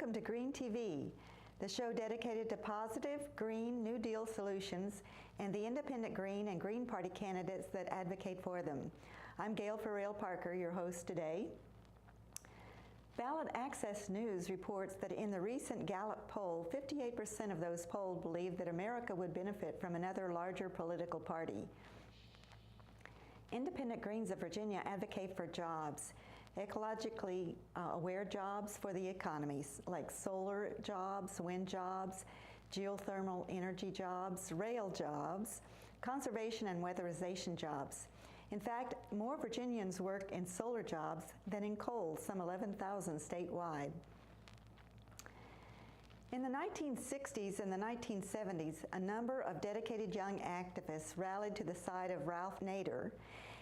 welcome to Green TV, the show dedicated to positive, green, New Deal solutions and the independent Green and Green Party candidates that advocate for them. I'm Gail Parker, your host today. Ballot Access News reports that in the recent Gallup poll, 58% of those polled believe that America would benefit from another larger political party. Independent Greens of Virginia advocate for jobs, ecologically aware jobs for the economies, like solar jobs, wind jobs, geothermal energy jobs, rail jobs, conservation and weatherization jobs. In fact, more Virginians work in solar jobs than in coal, some 11,000 statewide. In the 1960s and the 1970s, a number of dedicated young activists rallied to the side of Ralph Nader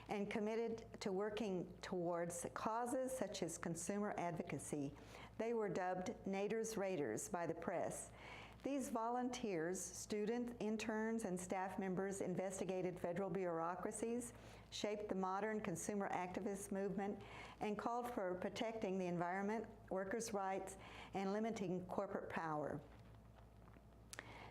and committed to working towards causes such as consumer advocacy. They were dubbed Nader's Raiders by the press. These volunteers, students, interns, and staff members investigated federal bureaucracies, shaped the modern consumer activist movement, and called for protecting the environment, workers' rights, and limiting corporate power.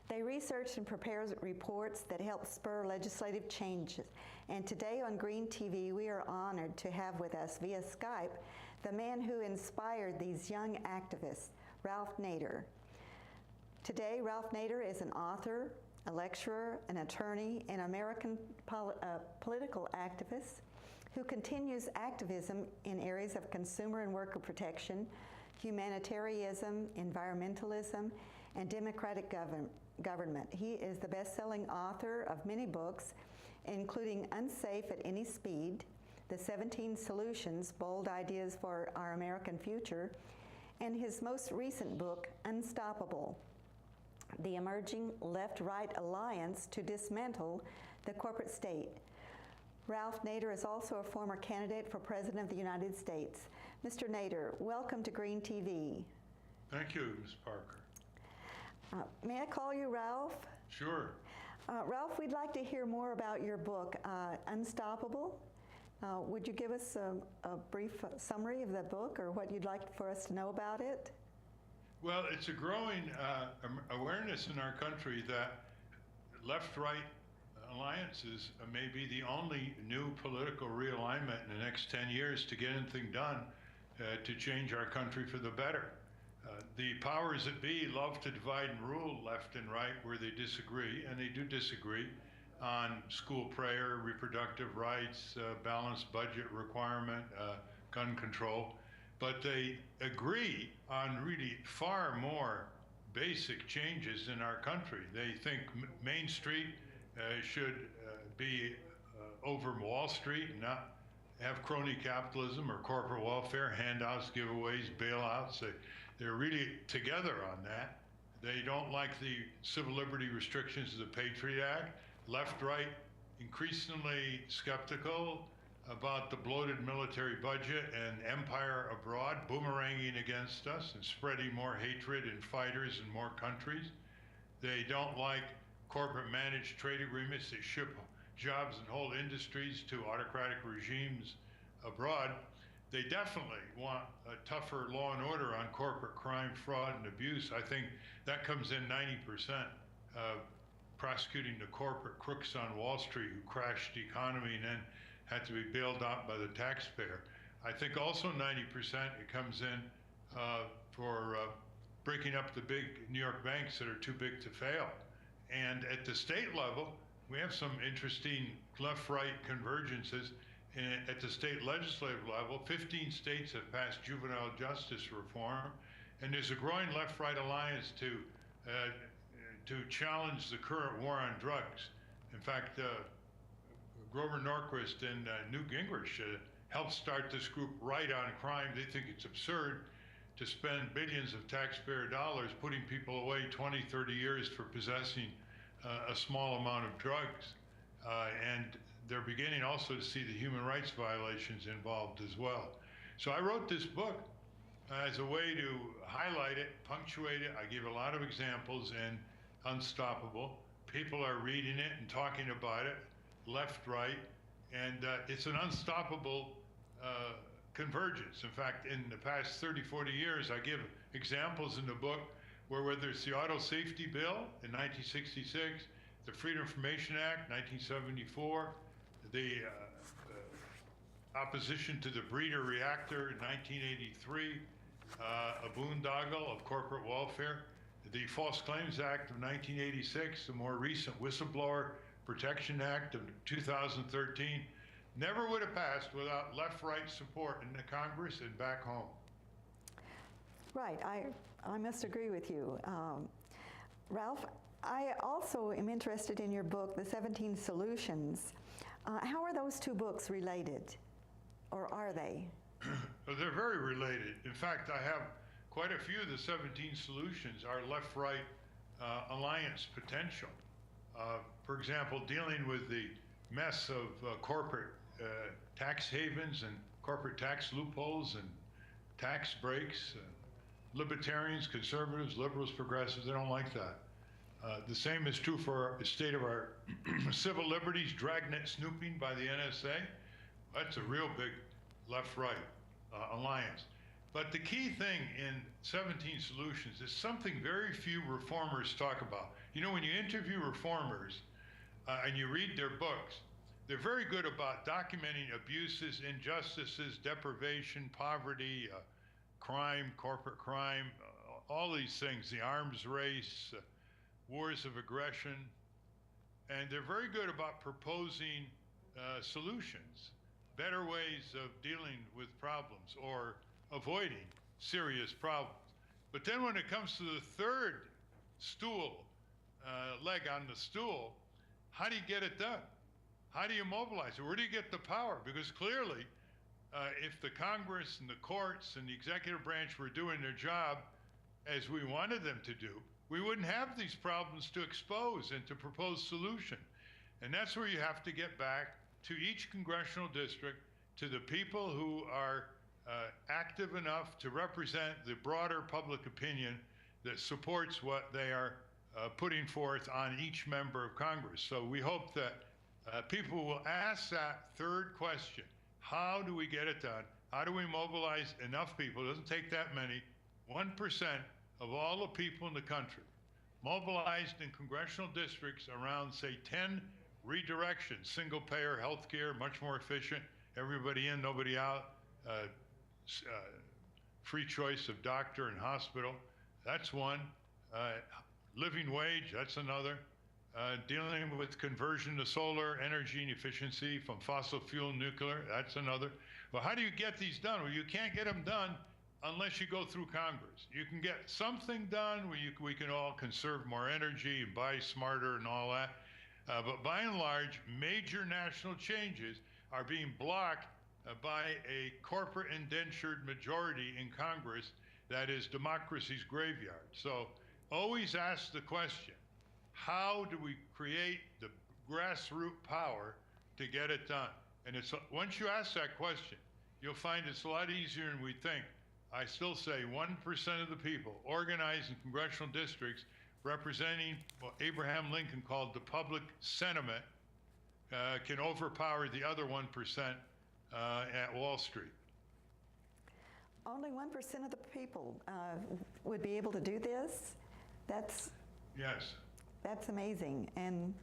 They researched and prepared reports that helped spur legislative changes. And today on Green TV, we are honored to have with us via Skype the man who inspired these young activists, Ralph Nader. Today, Ralph Nader is an author, a lecturer, an attorney, an American political activist who continues activism in areas of consumer and worker protection, humanitarianism, environmentalism, and democratic government. He is the best-selling author of many books, including Unsafe at Any Speed, The 17 Solutions, Bold Ideas for Our American Future, and his most recent book, Unstoppable, The Emerging Left-Right Alliance to Dismantle the Corporate State. Ralph Nader is also a former candidate for President of the United States. Mr. Nader, welcome to Green TV. Thank you, Ms. Parker. May I call you Ralph? Sure. Ralph, we'd like to hear more about your book, Unstoppable. Would you give us a brief summary of the book or what you'd like for us to know about it? Well, it's a growing awareness in our country that left-right alliances may be the only new political realignment in the next 10 years to get anything done to change our country for the better. The powers that be love to divide and rule left and right where they disagree, and they do disagree on school prayer, reproductive rights, balanced budget requirement, gun control. But they agree on really far more basic changes in our country. They think Main Street should be over Wall Street and not have crony capitalism or corporate welfare, handouts, giveaways, bailouts. They're really together on that. They don't like the civil liberty restrictions of the Patriot Act. Left, right, increasingly skeptical about the bloated military budget and empire abroad boomeranging against us and spreading more hatred and fighters in more countries. They don't like corporate managed trade agreements that ship jobs and whole industries to autocratic regimes abroad. They definitely want a tougher law and order on corporate crime, fraud, and abuse. I think that comes in 90%, prosecuting the corporate crooks on Wall Street who crashed the economy and then had to be bailed out by the taxpayer. I think also 90% it comes in for breaking up the big New York banks that are too big to fail. And at the state level, we have some interesting left-right convergences. At the state legislative level, 15 states have passed juvenile justice reform, and there's a growing left-right alliance to challenge the current war on drugs. In fact, Grover Norquist and Newt Gingrich helped start this group Right on Crime. They think it's absurd to spend billions of taxpayer dollars putting people away 20, 30 years for possessing a small amount of drugs. And they're beginning also to see the human rights violations involved as well. So I wrote this book as a way to highlight it, punctuate it. I give a lot of examples in Unstoppable. People are reading it and talking about it, left, right, and it's an unstoppable convergence. In fact, in the past 30, 40 years, I give examples in the book where whether it's the Auto Safety Bill in 1966, the Freedom of Information Act, 1974, the opposition to the breeder reactor in 1983, a boondoggle of corporate welfare, the False Claims Act of 1986, the more recent Whistleblower Protection Act of 2013, never would have passed without left-right support in the Congress and back home. Right, I must agree with you. Ralph, I also am interested in your book, The 17 Solutions. How are those two books related, or are they? They're very related. In fact, I have quite a few of the 17 solutions are left-right alliance potential. For example, dealing with the mess of corporate tax havens and corporate tax loopholes and tax breaks. Libertarians, conservatives, liberals, progressives, they don't like that. The same is true for the state of our civil liberties, dragnet snooping by the NSA. That's a real big left-right alliance. But the key thing in 17 Solutions is something very few reformers talk about. You know, when you interview reformers and you read their books, they're very good about documenting abuses, injustices, deprivation, poverty, crime, corporate crime, all these things, the arms race, wars of aggression. And they're very good about proposing solutions, better ways of dealing with problems or avoiding serious problems. But then when it comes to the third leg on the stool, how do you get it done? How do you mobilize it? Where do you get the power? Because clearly, if the Congress and the courts and the executive branch were doing their job as we wanted them to do, we wouldn't have these problems to expose and to propose solution. And that's where you have to get back to each congressional district, to the people who are active enough to represent the broader public opinion that supports what they are putting forth on each member of Congress. So we hope that people will ask that third question. How do we get it done? How do we mobilize enough people? It doesn't take that many. 1% of all the people in the country mobilized in congressional districts around, say, 10 redirections, single-payer healthcare, much more efficient, everybody in, nobody out, free choice of doctor and hospital. That's one. Living wage, that's another. Dealing with conversion to solar energy and efficiency from fossil fuel nuclear, that's another. Well, how do you get these done? Well, you can't get them done unless you go through Congress. You can get something done where we can all conserve more energy and buy smarter and all that. But by and large, major national changes are being blocked by a corporate indentured majority in Congress that is democracy's graveyard. So always ask the question, how do we create the grassroots power to get it done? And it's once you ask that question, you'll find it's a lot easier than we think. I still say 1% of the people organized in congressional districts representing what Abraham Lincoln called the public sentiment can overpower the other 1% at Wall Street. Only 1% of the people would be able to do this? Yes. That's amazing. And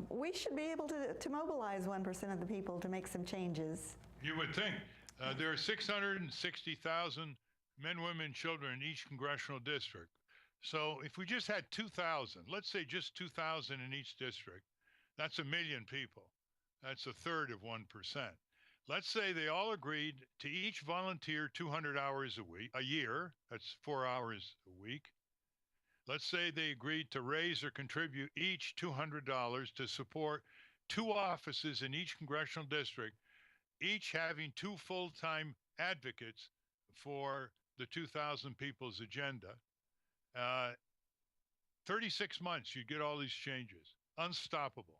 we should be able to mobilize 1% of the people to make some changes. You would think. There are 660,000 men, women, children in each congressional district. So if we just had 2,000, let's say just 2,000 in each district, that's 1 million people. That's a third of 1%. Let's say they all agreed to each volunteer 200 hours a year. That's 4 hours a week. Let's say they agreed to raise or contribute each $200 to support 2 offices in each congressional district, each having 2 full-time advocates for the 2,000 people's agenda. 36 months, you'd get all these changes. Unstoppable.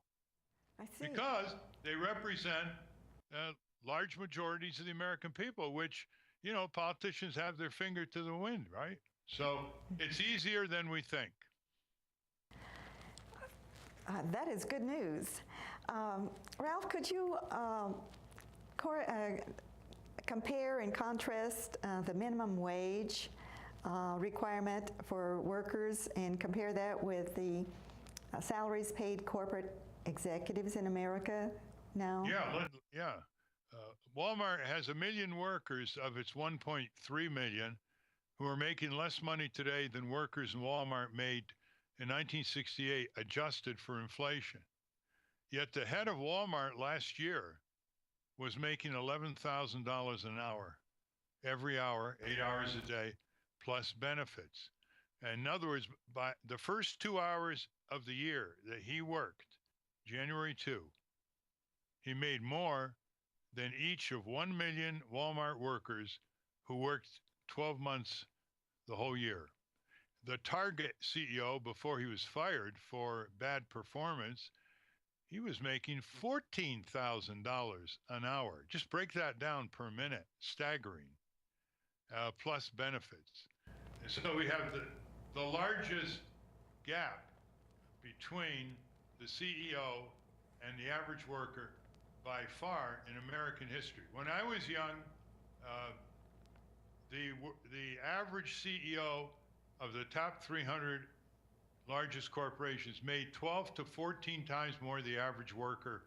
I see. Because they represent large majorities of the American people, which, you know, politicians have their finger to the wind, right? So it's easier than we think. That is good news. Ralph, could you compare and contrast the minimum wage requirement for workers and compare that with the salaries paid corporate executives in America now? Yeah. Walmart has 1 million workers of its 1.3 million who are making less money today than workers in Walmart made in 1968, adjusted for inflation. Yet the head of Walmart last year was making $11,000 an hour, every hour, 8 hours a day, plus benefits. And in other words, by the first 2 hours of the year that he worked, January 2, he made more than each of 1 million Walmart workers who worked 12 months the whole year. The Target CEO, before he was fired for bad performance, he was making $14,000 an hour. Just break that down per minute, staggering, plus benefits. And so we have the largest gap between the CEO and the average worker by far in American history. When I was young, the average CEO of the top 300 largest corporations made 12 to 14 times more the average worker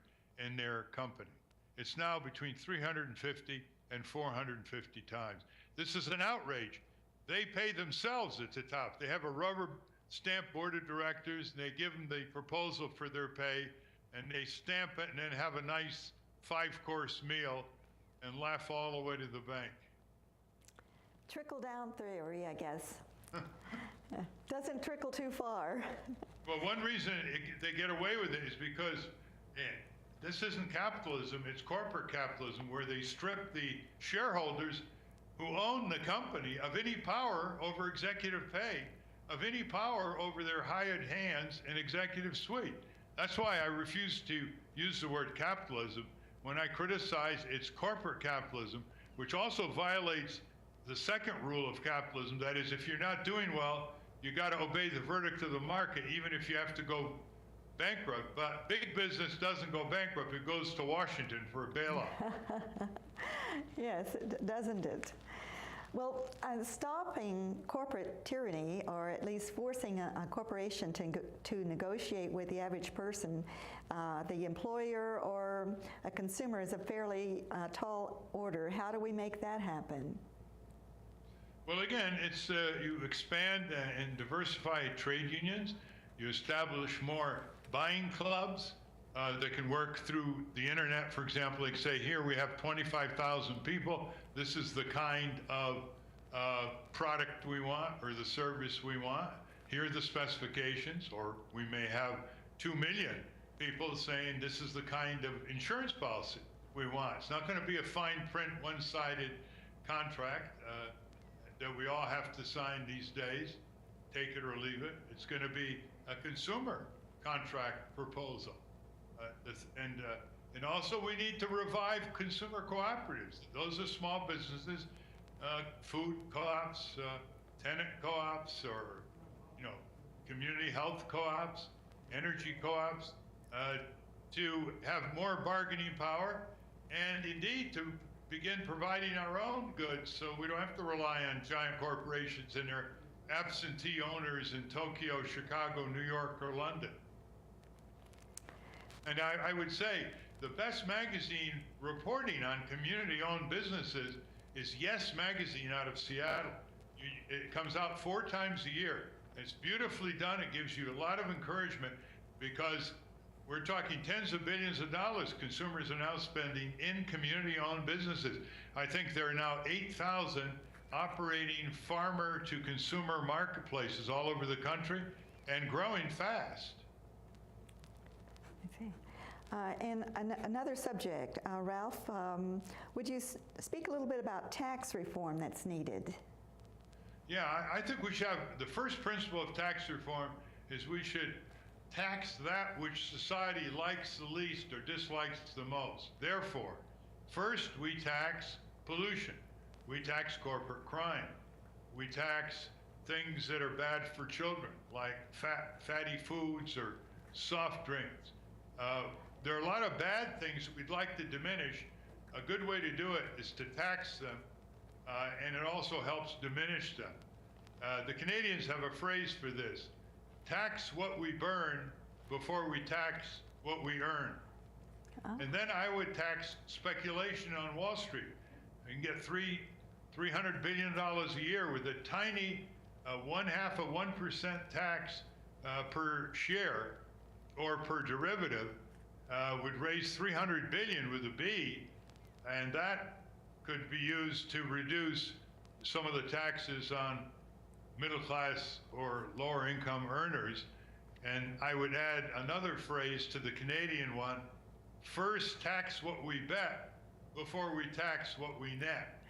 in their company. It's now between 350 and 450 times. This is an outrage. They pay themselves at the top. They have a rubber stamp board of directors, and they give them the proposal for their pay, and they stamp it and then have a nice 5-course meal and laugh all the way to the bank. Trickle down theory, I guess. Doesn't trickle too far. Well, one reason they get away with it is because this isn't capitalism, it's corporate capitalism, where they strip the shareholders who own the company of any power over executive pay, of any power over their hired hands and executive suite. That's why I refuse to use the word capitalism when I criticize its corporate capitalism, which also violates the second rule of capitalism. That is, if you're not doing well, you got to obey the verdict of the market, even if you have to go bankrupt. But big business doesn't go bankrupt. It goes to Washington for a bailout. Yes, doesn't it? Well, stopping corporate tyranny, or at least forcing a corporation to negotiate with the average person, the employer or a consumer, is a fairly tall order. How do we make that happen? Well, again, it's you expand and diversify trade unions. You establish more buying clubs that can work through the internet. For example, like say here we have 25,000 people. This is the kind of product we want or the service we want. Here are the specifications. Or we may have 2 million people saying this is the kind of insurance policy we want. It's not going to be a fine print, one-sided contract that we all have to sign these days, take it or leave it. It's going to be a consumer contract proposal. And also we need to revive consumer cooperatives. Those are small businesses, food co-ops, tenant co-ops, or community health co-ops, energy co-ops, to have more bargaining power, and indeed to begin providing our own goods so we don't have to rely on giant corporations and their absentee owners in Tokyo, Chicago, New York, or London. And I would say the best magazine reporting on community-owned businesses is Yes Magazine out of Seattle. It comes out 4 times a year. It's beautifully done. It gives you a lot of encouragement because we're talking tens of billions of dollars consumers are now spending in community-owned businesses. I think there are now 8,000 operating farmer-to-consumer marketplaces all over the country and growing fast. I see. And another subject, Ralph, would you speak a little bit about tax reform that's needed? Yeah, I think we should have, the first principle of tax reform is we should tax that which society likes the least or dislikes the most. Therefore, first we tax pollution. We tax corporate crime. We tax things that are bad for children, like fatty foods or soft drinks. There are a lot of bad things that we'd like to diminish, a good way to do it is to tax them, and it also helps diminish them. The Canadians have a phrase for this: tax what we burn before we tax what we earn. And then I would tax speculation on Wall Street. You can get $300 billion a year with a tiny 0.5% tax per share or per derivative. Would raise 300 billion with a B, and that could be used to reduce some of the taxes on middle class or lower income earners. And I would add another phrase to the Canadian one: first tax what we bet before we tax what we net.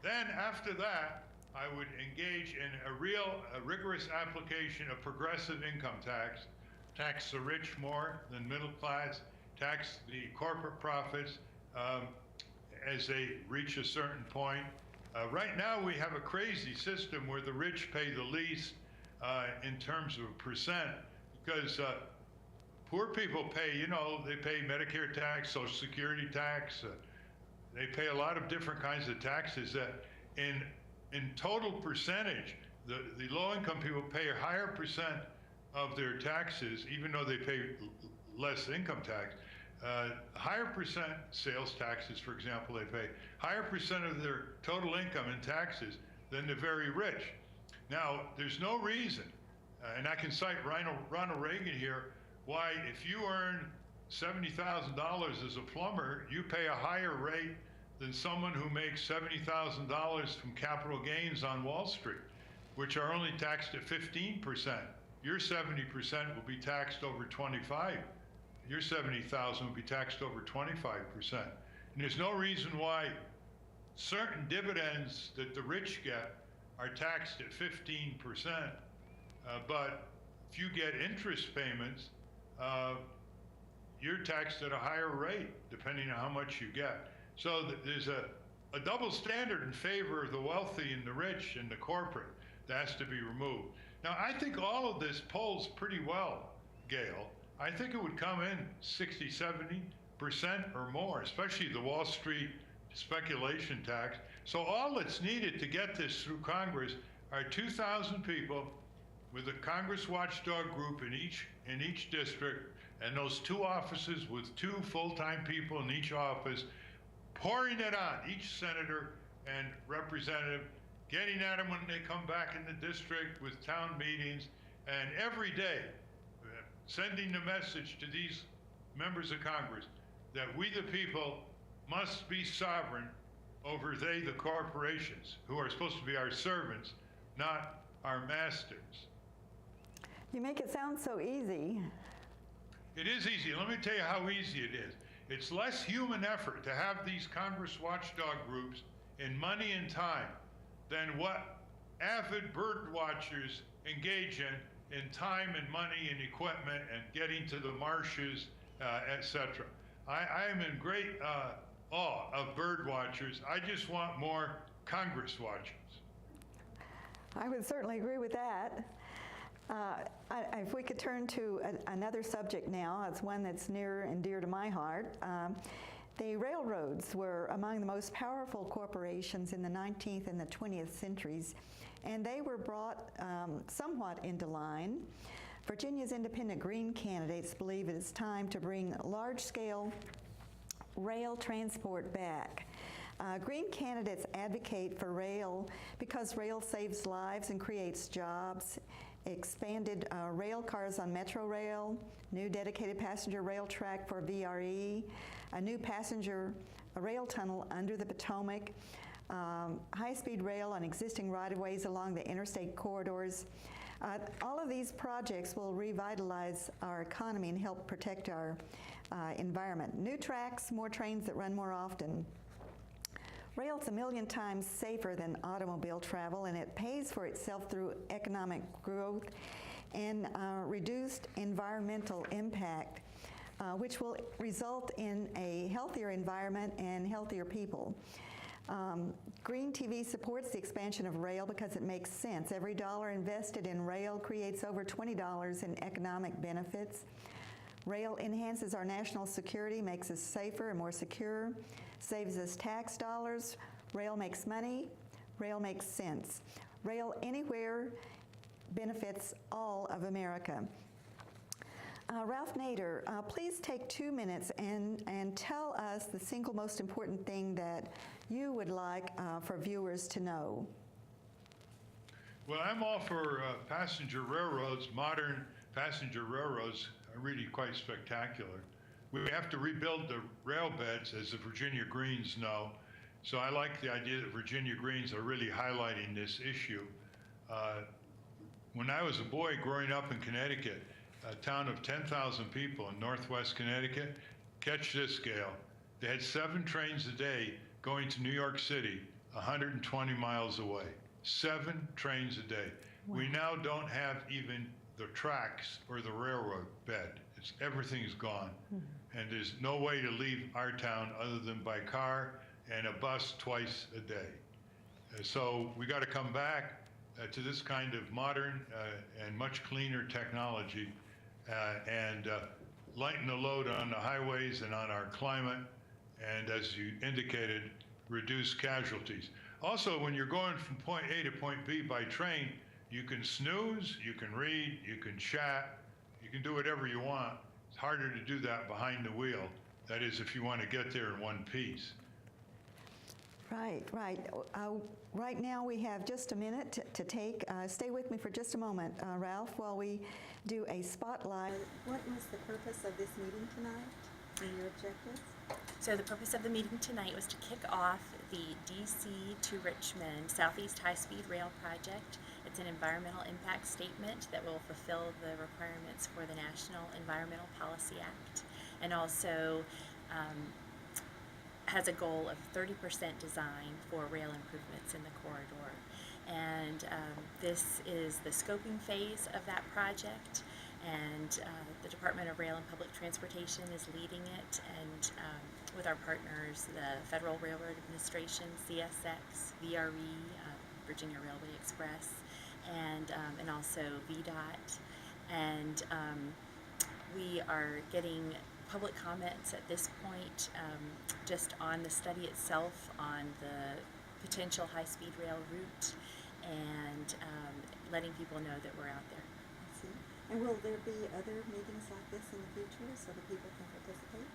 Then after that, I would engage in a rigorous application of progressive income tax the rich more than middle class, tax the corporate profits as they reach a certain point. Right now we have a crazy system where the rich pay the least in terms of percent, because poor people pay, they pay Medicare tax, Social Security tax, they pay a lot of different kinds of taxes that in total percentage, the low-income people pay a higher percent of their taxes, even though they pay less income tax. Higher percent sales taxes, for example, they pay higher percent of their total income in taxes than the very rich. Now, there's no reason, and I can cite Ronald Reagan here, why if you earn $70,000 as a plumber, you pay a higher rate than someone who makes $70,000 from capital gains on Wall Street, which are only taxed at 15%. Your 70% will be taxed over 25. Your 70,000 will be taxed over 25%. And there's no reason why certain dividends that the rich get are taxed at 15%, but if you get interest payments, you're taxed at a higher rate depending on how much you get. So there's a double standard in favor of the wealthy and the rich and the corporate that has to be removed. Now, I think all of this polls pretty well, Gail. I think it would come in 60, 70% or more, especially the Wall Street speculation tax. So all that's needed to get this through Congress are 2,000 people with a Congress watchdog group in each district, and those 2 offices with 2 full-time people in each office, pouring it on each senator and representative, getting at them when they come back in the district with town meetings, and every day sending the message to these members of Congress that we the people must be sovereign over they the corporations, who are supposed to be our servants, not our masters. You make it sound so easy. It is easy. Let me tell you how easy it is. It's less human effort to have these Congress watchdog groups in money and time than what avid bird watchers engage in time and money and equipment and getting to the marshes, etc. I am in great awe of bird watchers. I just want more Congress watchers. I would certainly agree with that. If we could turn to another subject now, it's one that's near and dear to my heart. The railroads were among the most powerful corporations in the 19th and the 20th centuries, and they were brought somewhat into line. Virginia's independent Green candidates believe it is time to bring large-scale rail transport back. Green candidates advocate for rail because rail saves lives and creates jobs, expanded rail cars on Metro Rail, new dedicated passenger rail track for VRE, a new passenger rail tunnel under the Potomac, high-speed rail on existing right-of-ways along the interstate corridors. All of these projects will revitalize our economy and help protect our environment. New tracks, more trains that run more often. Rail's a million times safer than automobile travel, and it pays for itself through economic growth and reduced environmental impact, which will result in a healthier environment and healthier people. Green TV supports the expansion of rail because it makes sense. Every dollar invested in rail creates over $20 in economic benefits. Rail enhances our national security, makes us safer and more secure, saves us tax dollars, rail makes money, rail makes sense. Rail anywhere benefits all of America. Ralph Nader, please take 2 minutes and tell us the single most important thing that you would like for viewers to know. Well, I'm all for passenger railroads. Modern passenger railroads are really quite spectacular. We have to rebuild the rail beds, as the Virginia Greens know. So I like the idea that Virginia Greens are really highlighting this issue. When I was a boy growing up in Connecticut, a town of 10,000 people in northwest Connecticut, catch this, Gail, they had 7 trains a day going to New York City, 120 miles away. 7 trains a day. Wow. We now don't have even the tracks or the railroad bed. Everything's gone. Mm-hmm. And there's no way to leave our town other than by car and a bus twice a day. So we got to come back to this kind of modern and much cleaner technology and lighten the load on the highways and on our climate, and as you indicated, reduce casualties. Also, when you're going from point A to point B by train, you can snooze, you can read, you can chat, you can do whatever you want. It's harder to do that behind the wheel. That is, if you want to get there in one piece. Right, right. Right now we have just a minute to take. Stay with me for just a moment, Ralph, while we do a spotlight. What was the purpose of this meeting tonight and your objectives? So the purpose of the meeting tonight was to kick off the DC to Richmond Southeast High-Speed Rail Project. It's an environmental impact statement that will fulfill the requirements for the National Environmental Policy Act, and also has a goal of 30% design for rail improvements in the corridor. And this is the scoping phase of that project, and the Department of Rail and Public Transportation is leading it, and with our partners, the Federal Railroad Administration, CSX, VRE, Virginia Railway Express, and also VDOT. And we are getting public comments at this point just on the study itself, on the potential high-speed rail route, and letting people know that we're out there. I see. And will there be other meetings like this in the future so that people can participate?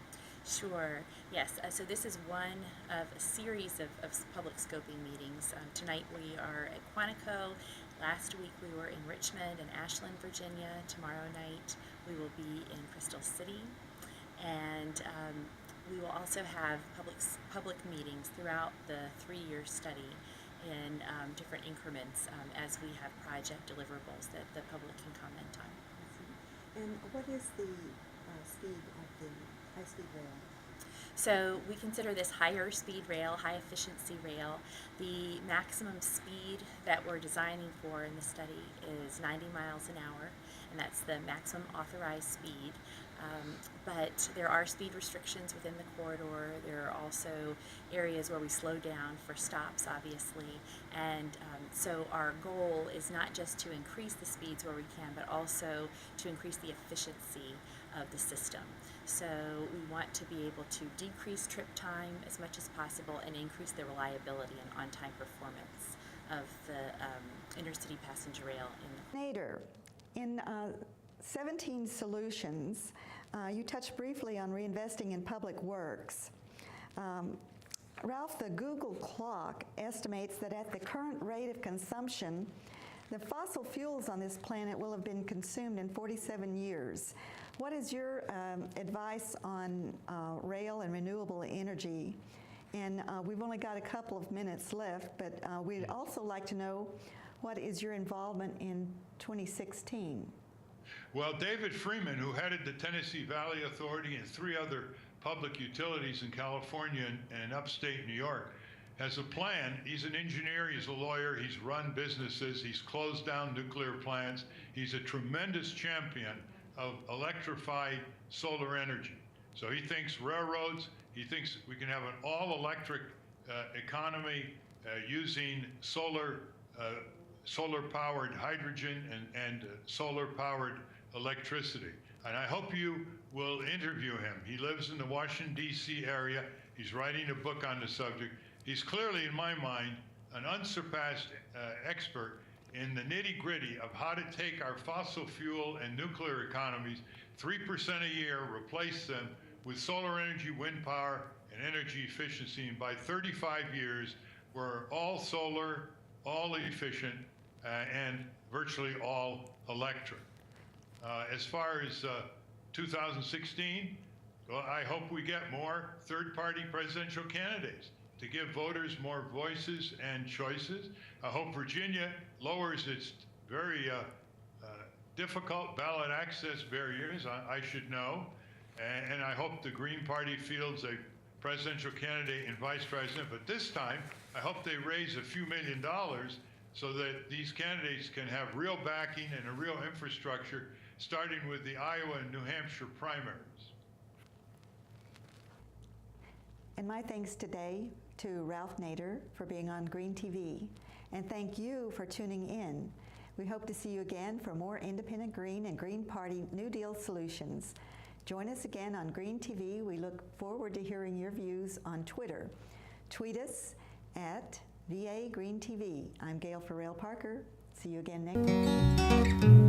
Sure, yes. So this is one of a series of public scoping meetings. Tonight we are at Quantico. Last week we were in Richmond and Ashland, Virginia. Tomorrow night we will be in Crystal City. And we will also have public meetings throughout the 3-year study in different increments as we have project deliverables that the public can comment on. And what is the speed of the high-speed rail? So we consider this higher speed rail, high efficiency rail. The maximum speed that we're designing for in the study is 90 miles an hour, and that's the maximum authorized speed. But there are speed restrictions within the corridor. There are also areas where we slow down for stops, obviously. And so our goal is not just to increase the speeds where we can, but also to increase the efficiency of the system. So we want to be able to decrease trip time as much as possible and increase the reliability and on-time performance of the intercity passenger rail. Nader, in 17 solutions, you touched briefly on reinvesting in public works. Ralph, the Google clock estimates that at the current rate of consumption, the fossil fuels on this planet will have been consumed in 47 years. What is your advice on rail and renewable energy? And we've only got a couple of minutes left, but we'd also like to know what is your involvement in 2016? Well, David Freeman, who headed the Tennessee Valley Authority and 3 other public utilities in California and upstate New York, has a plan. He's an engineer, he's a lawyer, he's run businesses, he's closed down nuclear plants. He's a tremendous champion of electrified solar energy. So he thinks railroads, he thinks we can have an all-electric economy using solar-powered hydrogen and solar-powered electricity. And I hope you will interview him. He lives in the Washington, D.C. area. He's writing a book on the subject. He's clearly, in my mind, an unsurpassed expert in the nitty-gritty of how to take our fossil fuel and nuclear economies 3% a year, replace them with solar energy, wind power, and energy efficiency. And by 35 years, we're all solar, all efficient, and virtually all electric. As far as 2016, well, I hope we get more third-party presidential candidates to give voters more voices and choices. I hope Virginia lowers its very difficult ballot access barriers, I should know. And I hope the Green Party fields a presidential candidate and vice president. But this time, I hope they raise a few $1 million so that these candidates can have real backing and a real infrastructure, starting with the Iowa and New Hampshire primaries. And my thanks today to Ralph Nader for being on Green TV. And thank you for tuning in. We hope to see you again for more independent Green and Green Party New Deal solutions. Join us again on Green TV. We look forward to hearing your views on Twitter. Tweet us at VA Green TV. I'm Gail Farrell Parker. See you again next time.